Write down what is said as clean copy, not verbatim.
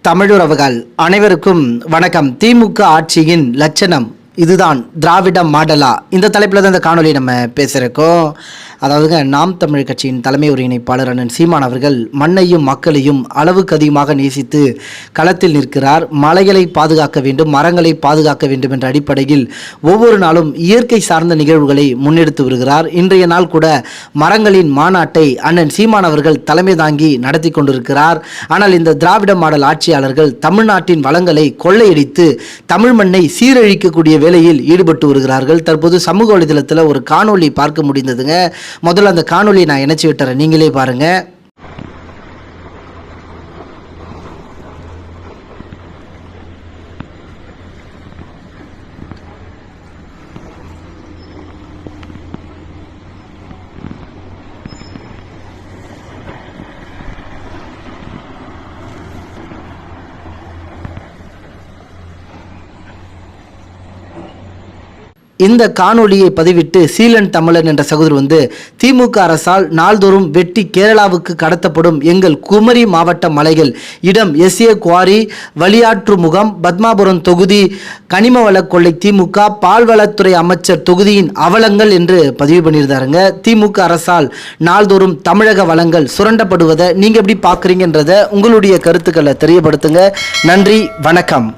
தமிழுறவுகள் அனைவருக்கும் வணக்கம். திமுக ஆட்சியின் லட்சணம் இதுதான், திராவிட மாடலா? இந்த தலைப்பில் தான் இந்த காணொலி நம்ம பேசுகிறோம். அதாவதுங்க, நாம் தமிழ் கட்சியின் தலைமை ஒருங்கிணைப்பாளர் அண்ணன் சீமான் அவர்கள் மண்ணையும் மக்களையும் அளவுக்கு அதிகமாக நேசித்து களத்தில் நிற்கிறார். மலைகளை பாதுகாக்க வேண்டும், மரங்களை பாதுகாக்க வேண்டும் என்ற அடிப்படையில் ஒவ்வொரு நாளும் இயற்கை சார்ந்த நிகழ்வுகளை முன்னெடுத்து வருகிறார். இன்றைய நாள் கூட மரங்களின் மாநாட்டை அண்ணன் சீமான் அவர்கள் தலைமை தாங்கி நடத்தி கொண்டிருக்கிறார். ஆனால் இந்த திராவிட மாடல் ஆட்சியாளர்கள் தமிழ்நாட்டின் வளங்களை கொள்ளையடித்து தமிழ் மண்ணை சீரழிக்கக்கூடிய வேலையில் ஈடுபட்டு வருகிறார்கள். தற்போது சமூக வலைதளத்தில் ஒரு காணொலி பார்க்க முடிந்ததுங்க. முதல்ல அந்த காணொலியை நான் இணைச்சி விட்டுறேன், நீங்களே பாருங்க. இந்த காணொலியை பதிவிட்டு சீலன் தமிழன் என்ற சகோதரர் திமுக அரசால் நாள்தோறும் வெட்டி கேரளாவுக்கு கடத்தப்படும் எங்கள் குமரி மாவட்ட மலைகள் இடம் SA குவாரி, வழியாற்று முகம், பத்மாபுரம் தொகுதி கனிமவள கொள்ளை, திமுக பால்வளத்துறை அமைச்சர் தொகுதியின் அவலங்கள் என்று பதிவு பண்ணியிருந்தாருங்க. திமுக அரசால் நாள்தோறும் தமிழக வளங்கள் சுரண்டப்படுவதை நீங்க எப்படி பார்க்குறீங்கன்றத உங்களுடைய கருத்துக்களை தெரியப்படுத்துங்க. நன்றி, வணக்கம்.